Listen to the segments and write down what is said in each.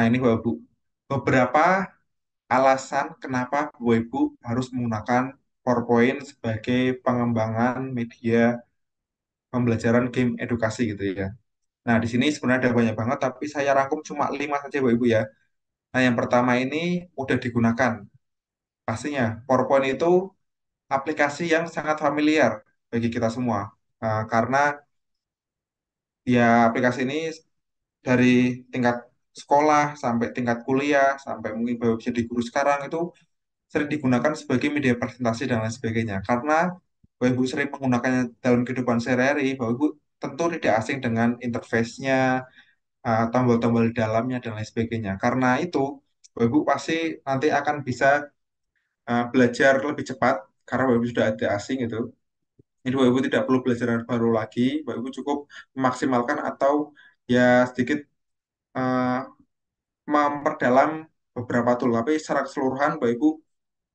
ini Bapak Ibu, beberapa alasan kenapa Bapak Ibu harus menggunakan PowerPoint sebagai pengembangan media pembelajaran game edukasi gitu ya. Nah, di sini sebenarnya ada banyak banget, tapi saya rangkum cuma 5 saja Bapak Ibu ya. Nah, yang pertama ini udah digunakan. Pastinya, PowerPoint itu aplikasi yang sangat familiar bagi kita semua. Karena ya aplikasi ini dari tingkat sekolah sampai tingkat kuliah, sampai mungkin Bapak Ibu jadi guru sekarang itu sering digunakan sebagai media presentasi dan lain sebagainya. Karena Bapak Ibu sering menggunakannya dalam kehidupan sehari-hari, Bapak Ibu tentu tidak asing dengan interface-nya, tombol-tombol di dalamnya, dan lain sebagainya. Karena itu, Bapak Ibu pasti nanti akan bisa belajar lebih cepat, karena Bapak Ibu sudah ada asing itu. Jadi Bapak Ibu tidak perlu belajar yang baru lagi, Bapak Ibu cukup memaksimalkan atau ya sedikit eh, memperdalam beberapa tool. Tapi secara keseluruhan Bapak Ibu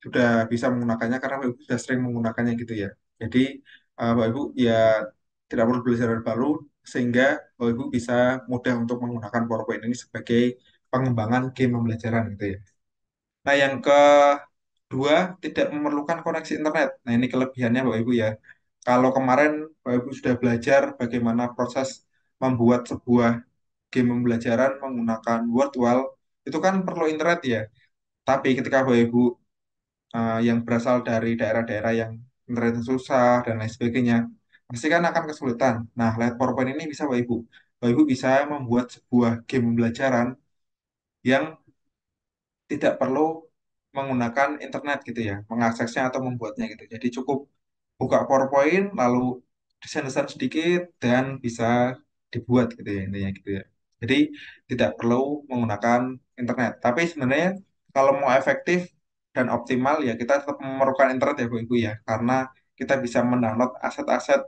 sudah bisa menggunakannya karena Bapak Ibu sudah sering menggunakannya gitu ya. Jadi Bapak Ibu ya tidak perlu belajar hal baru sehingga Bapak Ibu bisa mudah untuk menggunakan PowerPoint ini sebagai pengembangan game pembelajaran gitu ya. Nah, yang kedua tidak memerlukan koneksi internet. Nah, ini kelebihannya Bapak Ibu ya. Kalau kemarin Bapak Ibu sudah belajar bagaimana proses membuat sebuah game pembelajaran menggunakan Word Wall, itu kan perlu internet ya. Tapi ketika Bapak Ibu yang berasal dari daerah-daerah yang internetnya susah dan lain sebagainya, pasti kan akan kesulitan. Nah, lewat PowerPoint ini bisa Bapak Ibu. Bapak Ibu bisa membuat sebuah game pembelajaran yang tidak perlu menggunakan internet gitu ya, mengaksesnya atau membuatnya gitu. Jadi cukup buka PowerPoint, lalu desain-desain sedikit, dan bisa dibuat gitu ya intinya gitu ya. Jadi tidak perlu menggunakan internet. Tapi sebenarnya kalau mau efektif dan optimal ya kita tetap memerlukan internet ya Bu Ibu ya, karena kita bisa mendownload aset-aset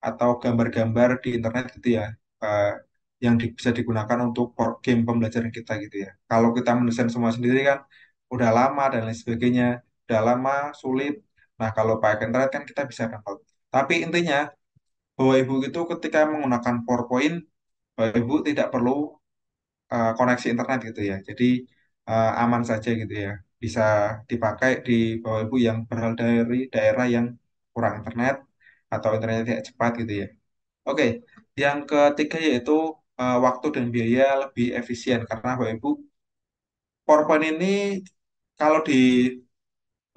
atau gambar-gambar di internet gitu ya, eh, yang bisa digunakan untuk game pembelajaran kita gitu ya. Kalau kita mendesain semua sendiri kan udah lama dan lain sebagainya, udah lama, sulit. Nah, kalau pakai internet kan kita bisa download. Tapi intinya, Bapak Ibu itu ketika menggunakan PowerPoint, Bapak Ibu tidak perlu koneksi internet gitu ya. Jadi aman saja gitu ya. Bisa dipakai di Bapak Ibu yang berasal dari daerah yang kurang internet atau internetnya tidak cepat gitu ya. Oke, yang ketiga yaitu waktu dan biaya lebih efisien karena Bapak Ibu PowerPoint ini kalau di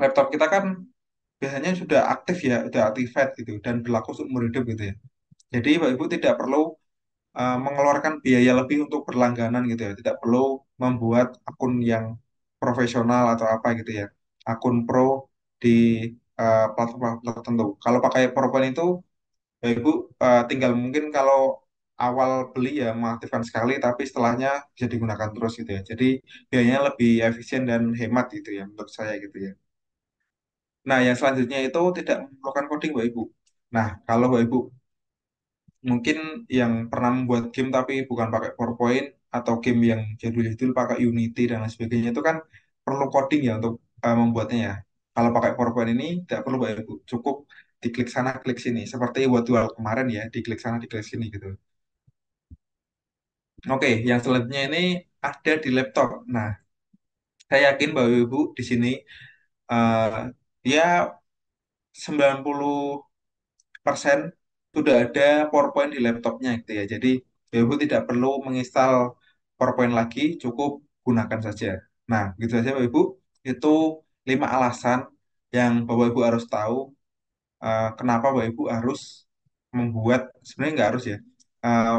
laptop kita kan biasanya sudah aktif ya, sudah activate gitu dan berlaku seumur hidup gitu ya. Jadi Bapak Ibu tidak perlu mengeluarkan biaya lebih untuk berlangganan gitu ya, tidak perlu membuat akun yang profesional atau apa gitu ya, akun pro di platform tertentu. Kalau pakai PowerPoint itu Bapak Ibu tinggal mungkin kalau awal beli ya mengaktifkan sekali, tapi setelahnya bisa digunakan terus gitu ya. Jadi biayanya lebih efisien dan hemat gitu ya menurut saya gitu ya. Nah, yang selanjutnya itu tidak memerlukan coding, Bapak Ibu. Nah, kalau Bapak Ibu mungkin yang pernah membuat game tapi bukan pakai PowerPoint atau game yang jadul-jadul pakai Unity dan lain sebagainya itu kan perlu coding ya untuk membuatnya ya. Kalau pakai PowerPoint ini tidak perlu Bapak Ibu, cukup diklik sana, klik sini. Seperti buat dual kemarin ya, diklik sana, diklik sini gitu. Oke, yang selanjutnya ini ada di laptop. Nah, saya yakin Bapak Ibu di sini ya 90% sudah ada PowerPoint di laptopnya gitu ya. Jadi Ibu tidak perlu menginstal PowerPoint lagi, cukup gunakan saja. Nah, gitu saja Bapak Ibu. Itu 5 alasan yang Bapak Ibu harus tahu kenapa Bapak Ibu harus membuat, sebenarnya nggak harus ya, eh,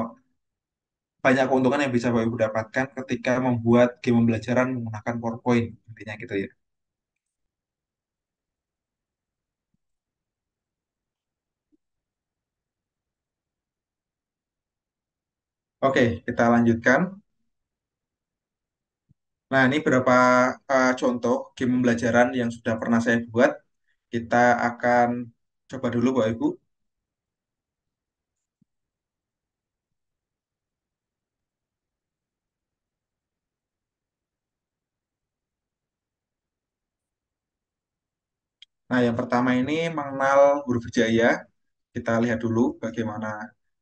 banyak keuntungan yang bisa Bapak Ibu dapatkan ketika membuat game pembelajaran menggunakan PowerPoint. Intinya gitu ya. Oke, kita lanjutkan. Nah, ini beberapa contoh game pembelajaran yang sudah pernah saya buat. Kita akan coba dulu, Bapak Ibu. Nah, yang pertama ini mengenal huruf hijaya. Kita lihat dulu bagaimana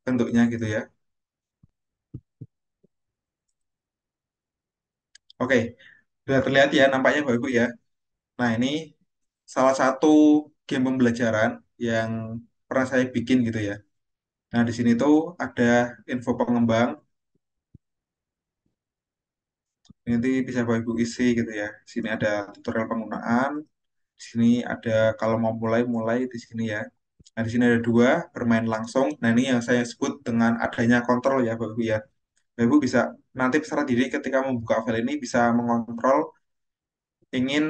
bentuknya gitu ya. Oke, sudah terlihat ya nampaknya Bapak Ibu ya. Nah, ini salah satu game pembelajaran yang pernah saya bikin gitu ya. Nah, di sini tuh ada info pengembang, nanti bisa Bapak Ibu isi gitu ya. Di sini ada tutorial penggunaan, di sini ada kalau mau mulai di sini ya. Nah, di sini ada dua, bermain langsung. Nah, ini yang saya sebut dengan adanya kontrol ya Bapak Ibu ya. Bapak Ibu bisa nanti secara diri ketika membuka file ini bisa mengontrol ingin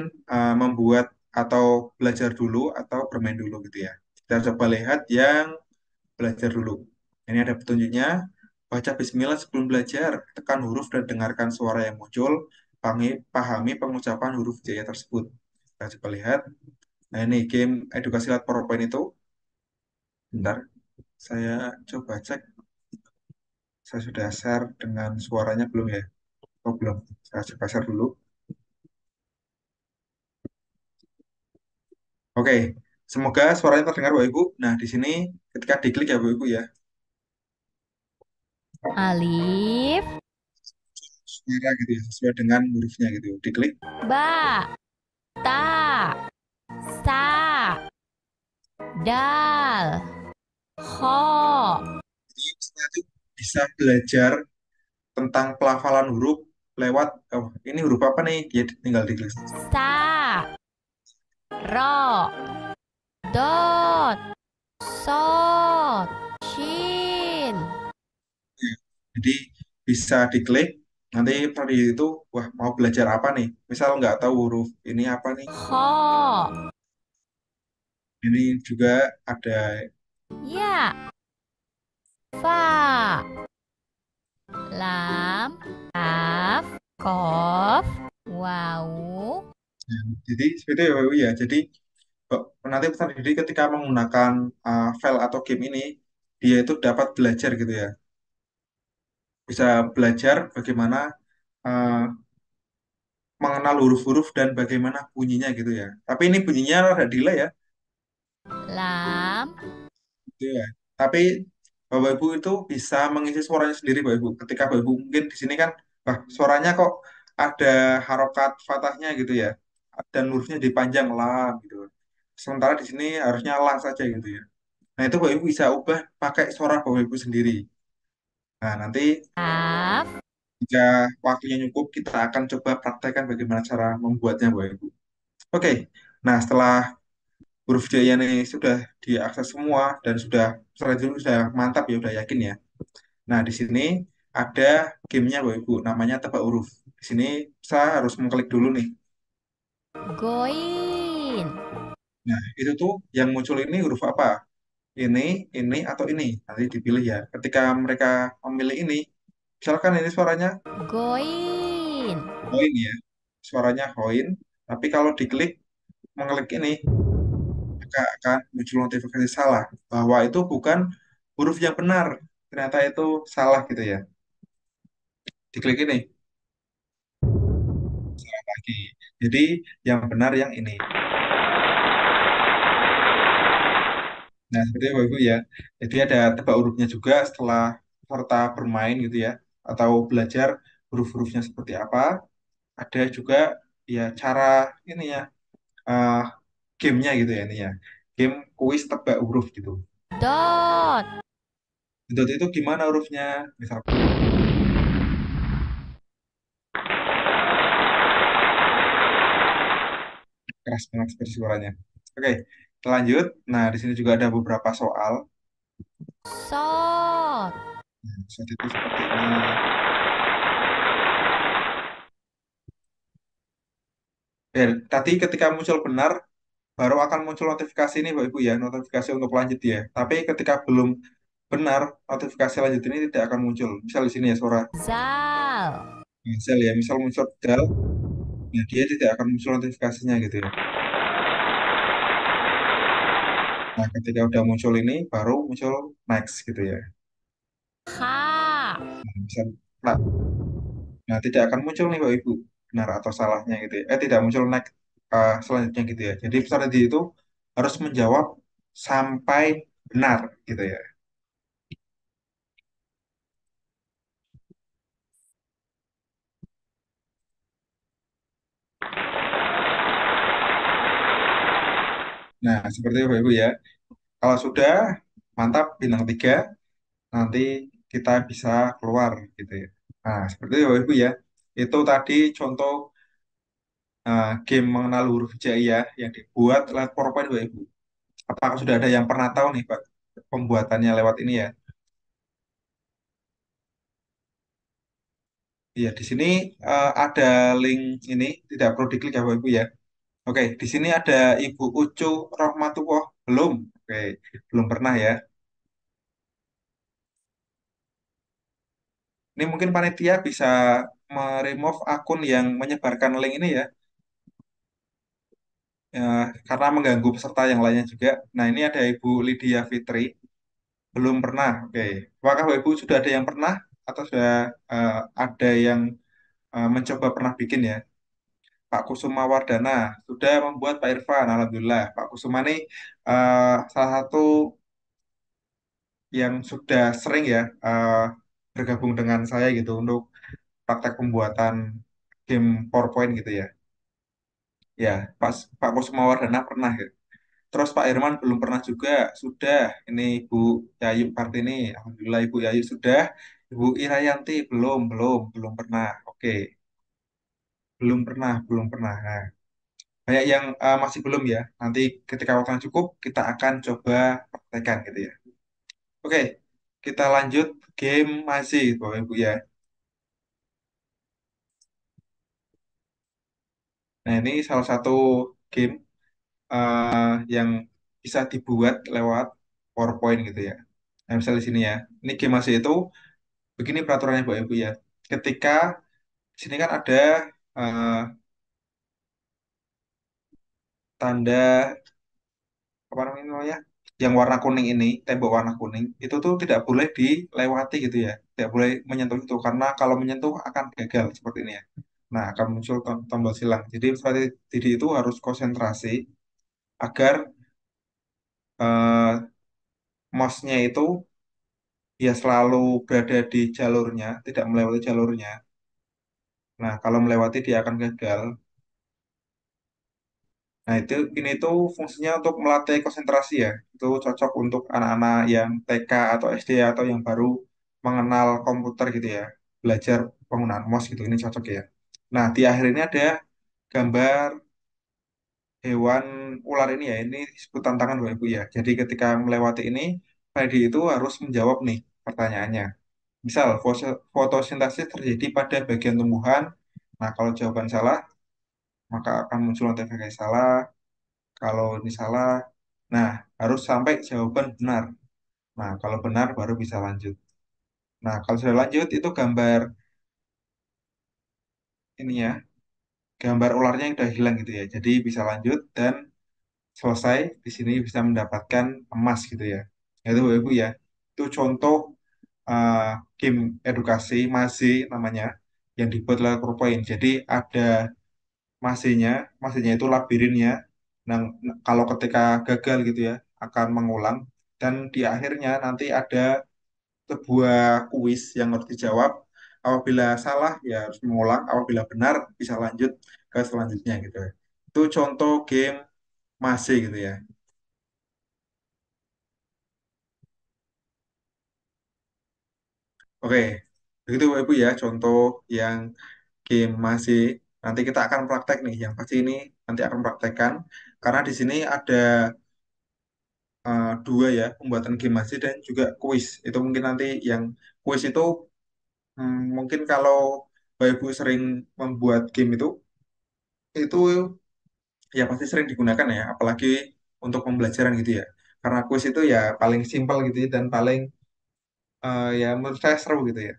membuat atau belajar dulu atau bermain dulu gitu ya. Kita coba lihat yang belajar dulu. Ini ada petunjuknya. Baca bismillah sebelum belajar, tekan huruf dan dengarkan suara yang muncul. Pahami pengucapan huruf jaya tersebut. Kita coba lihat. Nah ini game edukasi lewat PowerPoint itu. Bentar, saya coba cek. Saya sudah share dengan suaranya belum ya? Oh belum. Saya coba share dulu. Oke, semoga suaranya terdengar Bapak Ibu. Nah di sini ketika diklik ya Bapak Ibu ya, Alif, suara gitu ya, sesuai dengan hurufnya gitu. Diklik, ba, ta, sa, dal, ho. jadi setelah itu bisa belajar tentang pelafalan huruf lewat, oh ini huruf apa nih? Dia tinggal diklik saja. Sa, ro, dot, sot, shin. Ya. Jadi bisa diklik, nanti tadi itu, wah mau belajar apa nih? Misal nggak tahu huruf ini apa nih? Ho. Ini juga ada, Ya, fa, lam, kaf, kof, wau. jadi seperti itu ya, Bapak Ibu ya. Jadi nanti peserta didik ketika menggunakan file atau game ini, dia itu dapat belajar gitu ya. Bisa belajar bagaimana eh, mengenal huruf-huruf dan bagaimana bunyinya gitu ya. Tapi ini bunyinya rada delay ya, Lam, gitu ya. Tapi Bapak Ibu itu bisa mengisi suaranya sendiri Bapak Ibu. Ketika Bapak Ibu mungkin di sini kan, wah suaranya kok ada harokat fathahnya gitu ya. Dan hurufnya dipanjang lam gitu. Sementara di sini harusnya lah saja gitu ya. Nah itu Bapak Ibu bisa ubah pakai suara Bapak Ibu sendiri. Nah nanti kaf, jika waktunya cukup kita akan coba praktekkan bagaimana cara membuatnya Bapak Ibu. Oke, nah setelah huruf J ini sudah diakses semua dan sudah setelah itu sudah mantap ya, sudah yakin ya. Nah, di sini ada gamenya Bapak Ibu, namanya tebak huruf. Di sini saya harus mengklik dulu nih. goin, Nah, itu tuh yang muncul ini huruf apa? Ini, atau ini. Nanti dipilih ya. Ketika mereka memilih ini, misalkan ini suaranya goin, hoin ya. Suaranya hoin, tapi kalau diklik, mengklik ini, maka akan muncul notifikasi salah. Bahwa itu bukan huruf yang benar. Ternyata itu salah gitu ya. Diklik ini lagi. Jadi yang benar yang ini. Nah, seperti itu Bapak Ibu ya. Jadi ada tebak hurufnya juga setelah serta bermain gitu ya, atau belajar huruf-hurufnya seperti apa. Ada juga ya cara ini ya, eh, gamenya gitu ya ini ya. Game kuis tebak huruf gitu. dot, Itu gimana hurufnya? Misal keras banget seperti suaranya. Oke, kita lanjut. Nah, di sini juga ada beberapa soal. sot, Nah, saat itu seperti ini. Ya, tadi ketika muncul benar, baru akan muncul notifikasi ini Bapak Ibu ya, notifikasi untuk lanjut ya. Tapi ketika belum benar, notifikasi lanjut ini tidak akan muncul. Misal di sini ya suara zal, misal ya, misal muncul dal, ya dia tidak akan muncul notifikasinya gitu ya. Nah, ketika udah muncul ini, baru muncul next gitu ya. ha, Nah, misal, nah, nah, tidak akan muncul nih Bapak Ibu, benar atau salahnya gitu ya. Tidak muncul next selanjutnya gitu ya. Jadi peserta didik itu harus menjawab sampai benar gitu ya. Nah, seperti itu Bapak Ibu ya. Kalau sudah mantap bintang 3, nanti kita bisa keluar gitu ya. Nah, seperti itu Bapak Ibu ya. Itu tadi contoh game mengenal huruf hijaiyah yang dibuat lewat PowerPoint Bapak Ibu. Apakah sudah ada yang pernah tahu nih Pak pembuatannya lewat ini ya? Iya, di sini ada link ini, tidak perlu diklik ya Bapak Ibu ya. Oke, di sini ada Ibu Ucu Rohmatullah. Belum. Oke, belum pernah ya. Ini mungkin panitia bisa meremove akun yang menyebarkan link ini ya, ya, karena mengganggu peserta yang lainnya juga. Nah, ini ada Ibu Lydia Fitri. Belum pernah. Oke. Apakah Bapak Ibu sudah ada yang pernah atau sudah ada yang mencoba pernah bikin ya? Pak Kusuma Wardana sudah membuat Pak Irfan. Alhamdulillah. Pak Kusuma ini salah satu yang sudah sering ya bergabung dengan saya gitu untuk praktek pembuatan game PowerPoint gitu ya. Ya, Pak Kusuma Wardana pernah ya. Terus Pak Irman belum pernah juga, sudah. Ini Ibu Yayu Kartini, Alhamdulillah Ibu Yayu sudah. Ibu Irayanti belum pernah. Oke, belum pernah. Nah, banyak yang masih belum ya. Nanti ketika waktunya cukup, kita akan coba praktekkan gitu ya. Oke, kita lanjut game masih, Bapak Ibu ya. Nah, ini salah satu game yang bisa dibuat lewat PowerPoint gitu ya. Nah, misalnya di sini ya. Ini game masih itu begini peraturannya Bapak Ibu ya. Ketika di sini kan ada eh, tanda apa namanya yang warna kuning ini, tembok warna kuning itu tuh tidak boleh dilewati gitu ya. Tidak boleh menyentuh itu karena kalau menyentuh akan gagal seperti ini ya. Nah, akan muncul tombol silang. Jadi seperti tadi itu harus konsentrasi agar eh, mouse-nya itu ya selalu berada di jalurnya, tidak melewati jalurnya. Nah, kalau melewati dia akan gagal. Nah, ini tuh fungsinya untuk melatih konsentrasi ya. Itu cocok untuk anak-anak yang TK atau SD atau yang baru mengenal komputer gitu ya. Belajar penggunaan mouse gitu. Ini cocok ya. Nah, di akhir ini ada gambar hewan ular ini ya. Ini disebut tantangan Bapak Ibu ya. Jadi ketika melewati ini, Freddy itu harus menjawab nih pertanyaannya. Misal, fotosintesis terjadi pada bagian tumbuhan. Nah, kalau jawaban salah, maka akan muncul notifikasi salah. Kalau ini salah, nah harus sampai jawaban benar. Nah, kalau benar baru bisa lanjut. Nah, kalau sudah lanjut itu gambar ini ya, gambar ularnya yang udah hilang gitu ya. Jadi bisa lanjut dan selesai di sini bisa mendapatkan emas gitu ya. Itu Bapak Ibu ya. Itu contoh uh, game edukasi masih namanya yang dibuat oleh PowerPoint. Jadi ada masihnya itu labirinnya. Nah, kalau ketika gagal gitu ya akan mengulang dan di akhirnya nanti ada sebuah kuis yang harus dijawab. Apabila salah ya harus mengulang, apabila benar bisa lanjut ke selanjutnya gitu ya. Itu contoh game masih gitu ya. Oke, begitu Bapak Ibu ya contoh yang game masih. Nanti kita akan praktek nih, yang pasti ini nanti akan praktekkan karena di sini ada dua ya pembuatan game masih dan juga kuis. Itu mungkin nanti yang kuis itu mungkin kalau Bapak Ibu sering membuat game itu ya pasti sering digunakan ya, apalagi untuk pembelajaran gitu ya. Karena kuis itu ya paling simpel gitu ya, dan paling ya menurut saya seru gitu ya.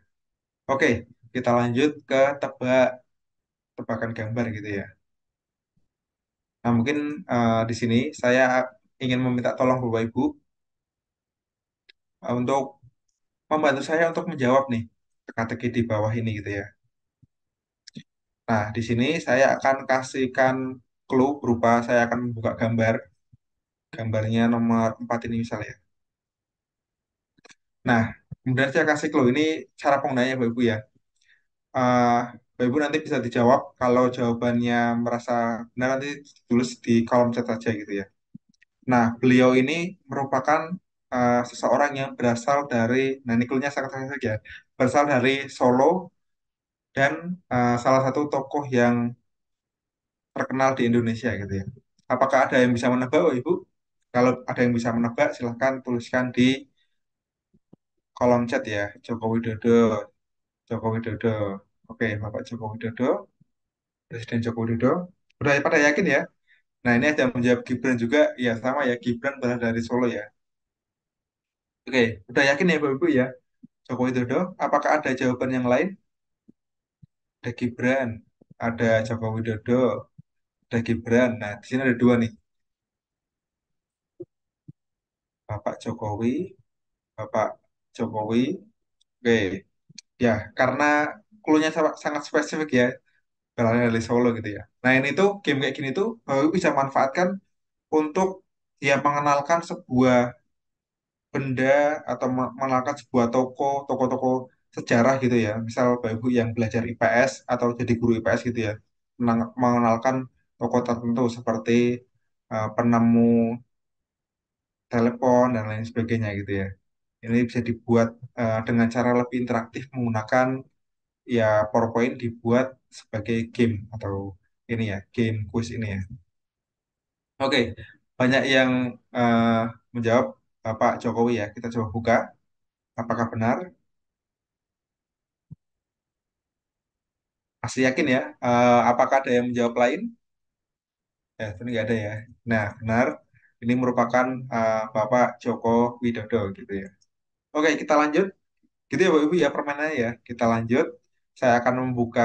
Oke, kita lanjut ke tebakan gambar gitu ya. Nah mungkin di sini saya ingin meminta tolong Bapak Ibu untuk membantu saya untuk menjawab nih teka-teki di bawah ini gitu ya. Nah di sini saya akan kasihkan clue berupa saya akan membuka gambarnya nomor 4 ini misalnya. Nah, kemudian saya kasih clue ini cara penggunaannya Bapak Ibu ya. eh Bapak Ibu nanti bisa dijawab kalau jawabannya merasa benar nanti tulis di kolom chat saja gitu ya. Nah, beliau ini merupakan seseorang yang berasal dari, nah ini clue-nya sangat sangat ya, berasal dari Solo dan salah satu tokoh yang terkenal di Indonesia gitu ya. Apakah ada yang bisa menebak, Bapak Ibu? Kalau ada yang bisa menebak, silahkan tuliskan di kolom chat ya. Joko Widodo, Joko Widodo. Oke, Bapak Joko Widodo, Presiden Joko Widodo. Udah pada yakin ya? Nah, ini ada yang menjawab Gibran juga. Ya, sama ya. Gibran berasal dari Solo ya. Oke, udah yakin ya Bapak Ibu ya? Joko Widodo. Apakah ada jawaban yang lain? Ada Gibran, ada Joko Widodo, ada Gibran. Nah, di sini ada dua nih. Bapak Jokowi, Bapak Jokowi. Oke, ya, karena clue-nya sangat spesifik ya, berasal dari Solo gitu ya. Nah, ini tuh game kayak gini tuh Bapak Ibu bisa manfaatkan untuk ya mengenalkan sebuah benda atau mengenalkan sebuah toko-toko sejarah gitu ya. Misal Bapak Ibu yang belajar IPS atau jadi guru IPS gitu ya, mengenalkan toko tertentu seperti penemu telepon dan lain sebagainya gitu ya. Ini bisa dibuat dengan cara lebih interaktif menggunakan ya PowerPoint dibuat sebagai game atau ini ya, game quiz ini ya. Oke, banyak yang eh, menjawab Pak Jokowi ya. Kita coba buka, apakah benar? Masih yakin ya? Apakah ada yang menjawab lain? Ya, ini nggak ada ya. Nah, benar. Ini merupakan Bapak Joko Widodo gitu ya. Oke, kita lanjut. Gitu ya, Bapak Ibu ya permainannya ya. Kita lanjut. Saya akan membuka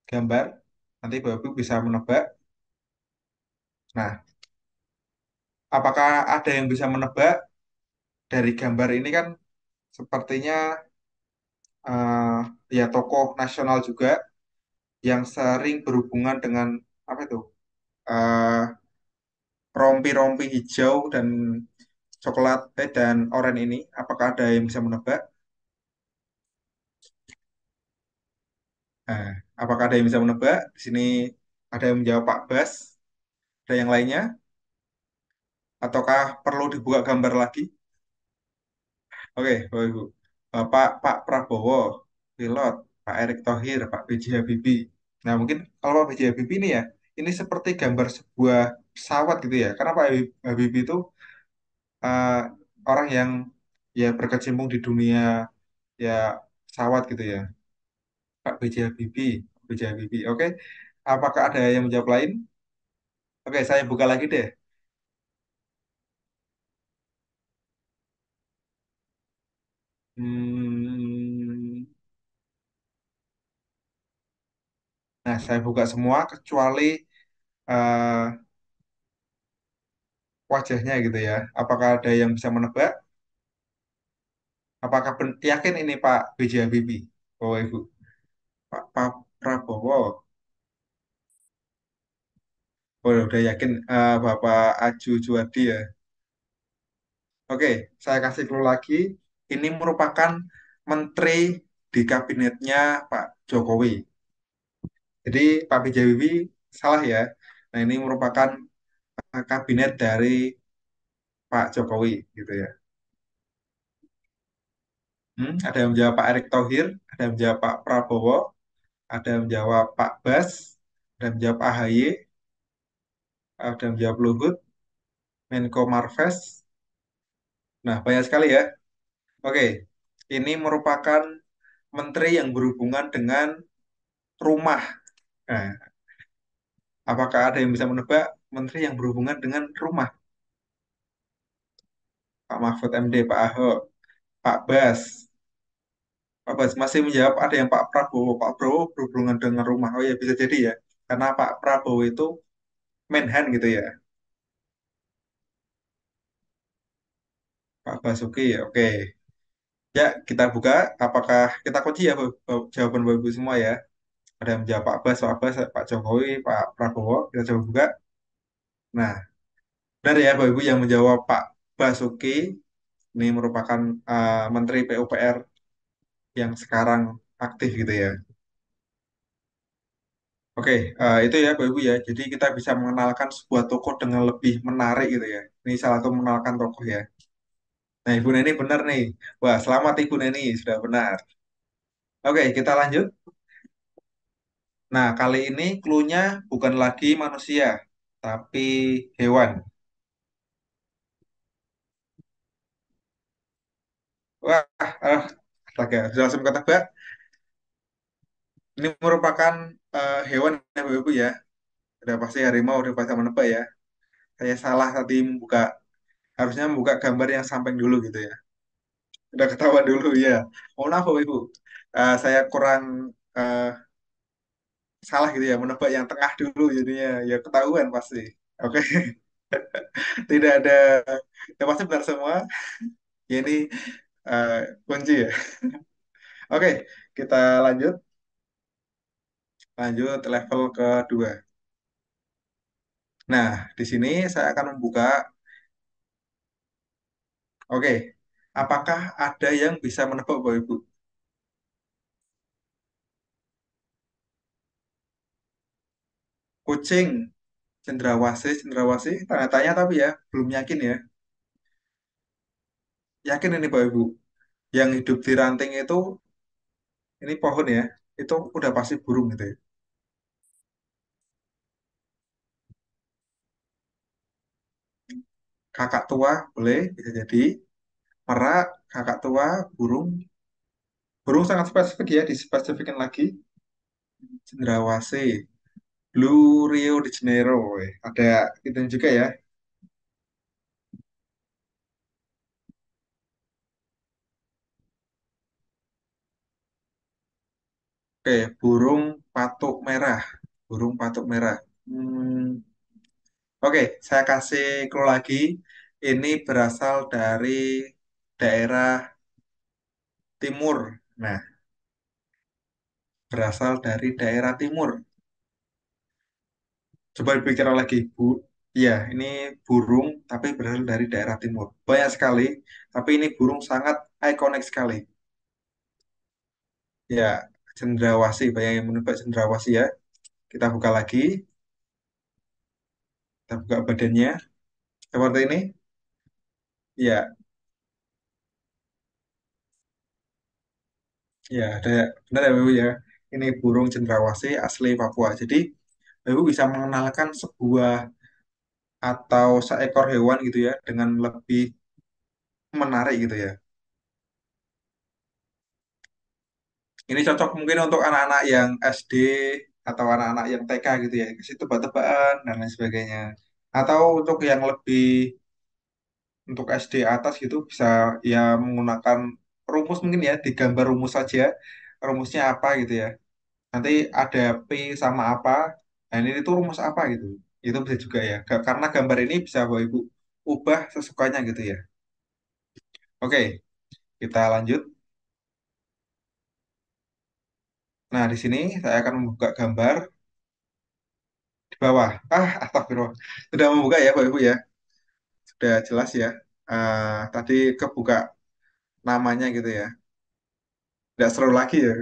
gambar. Nanti Bapak Ibu bisa menebak. Nah, apakah ada yang bisa menebak dari gambar ini kan sepertinya eh, ya tokoh nasional juga yang sering berhubungan dengan apa itu? eh, Rompi-rompi hijau dan coklat dan oranye ini, apakah ada yang bisa menebak? Nah, apakah ada yang bisa menebak? Di sini ada yang menjawab Pak Bas, ada yang lainnya? Ataukah perlu dibuka gambar lagi? Oke, Bapak Ibu. Bapak Pak Prabowo, pilot, Pak Erick Thohir, Pak B.J. Habibie. Nah, mungkin kalau Pak B.J. Habibie ini ya, ini seperti gambar sebuah pesawat gitu ya. Karena Pak Habibie itu eh, orang yang ya berkecimpung di dunia ya pesawat gitu ya. Pak B.J. Habibie, B.J. Habibie. Oke, apakah ada yang menjawab lain? Oke, saya buka lagi deh. Hmm, nah, saya buka semua kecuali eh, wajahnya gitu ya. Apakah ada yang bisa menebak? Apakah yakin ini Pak B.J. Habibie? Oh, Ibu. Pak Prabowo. Oh, udah yakin Bapak Aju Juwadi ya. Oke, saya kasih clue lagi. Ini merupakan menteri di kabinetnya Pak Jokowi. Jadi Pak B.J. Habibie salah ya. Nah, ini merupakan kabinet dari Pak Jokowi gitu ya. Ada yang menjawab Pak Erick Thohir, ada yang menjawab Pak Prabowo, ada yang menjawab Pak Bas, ada yang menjawab AHY, ada yang menjawab Luhut, Menko Marves. Nah, banyak sekali ya. Oke, ini merupakan menteri yang berhubungan dengan rumah. Nah, apakah ada yang bisa menebak menteri yang berhubungan dengan rumah? Pak Mahfud MD, Pak Ahok, Pak Bas. Pak Bas masih menjawab ada yang Pak Prabowo. Pak Prabowo berhubungan dengan rumah. Oh ya, bisa jadi ya. Karena Pak Prabowo itu Menhan gitu ya. Pak Basuki, oke. Ya, kita buka. Apakah kita kunci ya jawaban Bapak Ibu semua ya? Ada yang menjawab Pak Bas, Pak Jokowi, Pak Prabowo. Kita coba buka. Nah, benar ya Bapak Ibu yang menjawab Pak Basuki. Ini merupakan Menteri PUPR yang sekarang aktif gitu ya. Oke, itu ya Bapak Ibu ya. Jadi kita bisa mengenalkan sebuah tokoh dengan lebih menarik gitu ya. Ini salah satu mengenalkan tokoh ya. Nah, Ibu Neni benar nih. Wah, selamat Ibu Neni, sudah benar. Oke, kita lanjut. Nah, kali ini clue-nya bukan lagi manusia, tapi hewan. Wah, astaga, sudah langsung ketebak. Ini merupakan hewan ya Bapak Ibu ya. Udah pasti harimau, udah pasti menebak ya. Saya salah tadi membuka, harusnya membuka gambar yang samping dulu gitu ya. Udah ketahuan dulu ya. Mohon maaf Bapak Ibu. Saya kurang eh, salah gitu ya, menebak yang tengah dulu jadinya ya ketahuan pasti. Oke, tidak ada yang pasti benar semua. Ya, ini eh, kunci ya. Oke, kita lanjut. Lanjut level kedua. Nah, di sini saya akan membuka. Oke, apakah ada yang bisa menebak Bapak Ibu? Kucing, cendrawasih, tanda tanya tapi ya belum yakin ya. Yakin ini Bapak Ibu. Yang hidup di ranting itu, ini pohon ya, itu udah pasti burung gitu ya. Kakak tua boleh bisa jadi. Merak, kakak tua, burung. Burung sangat spesifik ya, dispesifikin lagi. Cendrawasih, Blue Rio de Janeiro. Ada itu juga ya. Oke, burung patuk merah. Burung patuk merah. Hmm, oke, saya kasih clue lagi. Ini berasal dari daerah timur. Nah, berasal dari daerah timur. Coba dipikir lagi, Bu. Iya, ini burung tapi berasal dari daerah timur. Banyak sekali, tapi ini burung sangat ikonik sekali. Ya, cendrawasih. Banyak yang menebak cendrawasih ya. Kita buka lagi, kita buka badannya. Seperti ini. Ya, ya, ada benar ya, Bu ya. Ini burung cendrawasih asli Papua. Jadi, Ibu bisa mengenalkan sebuah atau seekor hewan gitu ya dengan lebih menarik gitu ya. Ini cocok mungkin untuk anak-anak yang SD atau anak-anak yang TK gitu ya. Kasih tebak-tebakan dan lain sebagainya. Atau untuk yang lebih untuk SD atas gitu bisa ya menggunakan rumus mungkin ya, digambar rumus saja. Rumusnya apa gitu ya. Nanti ada P sama apa. Nah, ini itu rumus apa gitu. Itu bisa juga ya. Karena gambar ini bisa Bapak Ibu ubah sesukanya gitu ya. Oke, kita lanjut. Nah, di sini saya akan membuka gambar di bawah. Astagfirullah. Sudah membuka ya, Bapak Ibu ya. Sudah jelas ya. Tadi kebuka namanya gitu ya. Tidak seru lagi ya.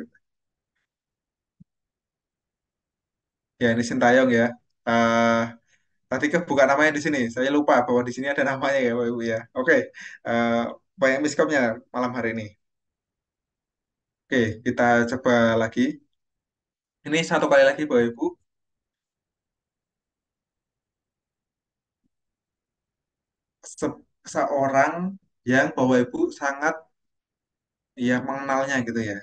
Ya, ini Sintayong ya. Eh, Tadi kebuka namanya di sini. Saya lupa bahwa di sini ada namanya ya, Bapak Ibu ya. Oke. Eh, Banyak miskomnya malam hari ini. Oke, kita coba lagi. Ini satu kali lagi, Bapak Ibu. Seorang yang Bapak Ibu sangat ya mengenalnya gitu ya.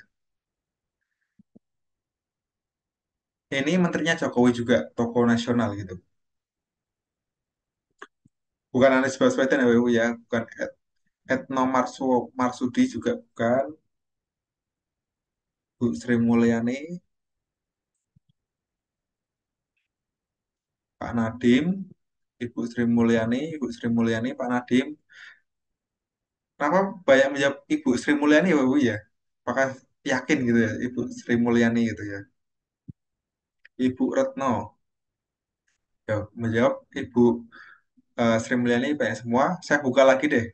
Ini menterinya Jokowi juga, tokoh nasional gitu. Bukan Anies Baswedan ya, Bu ya, bukan Etno Marsudi juga bukan, Bu Sri Mulyani, Pak Nadiem, Ibu Sri Mulyani, Pak Nadiem. Kenapa banyak menjawab Ibu Sri Mulyani ya, Bu ya? Apakah yakin gitu ya, Ibu Sri Mulyani gitu ya? Ibu Retno, ya, menjawab Ibu Sri Mulyani banyak semua. Saya buka lagi deh,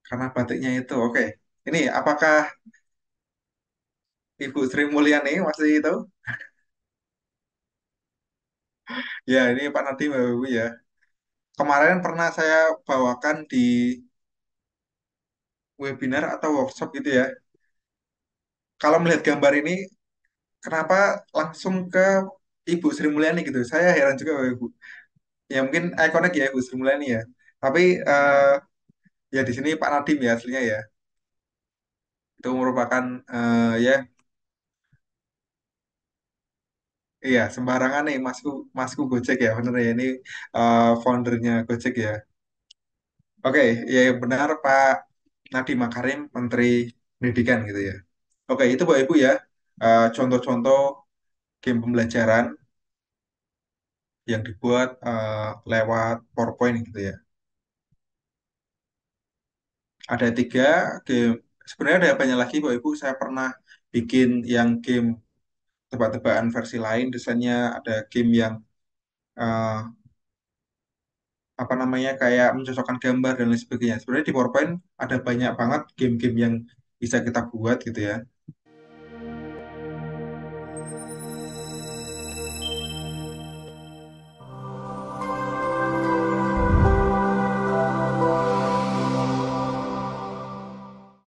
karena batiknya itu. Oke, ini apakah Ibu Sri Mulyani masih itu. Ya, ini Pak Nadiem Bapak Ibu ya. Kemarin pernah saya bawakan di webinar atau workshop gitu ya. Kalau melihat gambar ini, kenapa langsung ke Ibu Sri Mulyani gitu? Saya heran juga Bapak Ibu. Ya mungkin ikonik ya Ibu Sri Mulyani ya. Tapi ya di sini Pak Nadiem ya aslinya ya. Itu merupakan ya iya sembarangan nih Masku Masku Gojek ya bener ya ini foundernya Gojek ya. Oke, ya benar Pak Nadiem Makarim Menteri Pendidikan gitu ya. Oke, itu Bapak Ibu ya contoh-contoh game pembelajaran yang dibuat lewat PowerPoint gitu ya. Ada tiga game. Sebenarnya ada banyak lagi Bapak Ibu. Saya pernah bikin yang game tebak-tebakan versi lain. Desainnya ada game yang eh, apa namanya kayak mencocokkan gambar dan lain sebagainya. Sebenarnya di PowerPoint ada banyak banget game-game yang bisa kita buat gitu ya.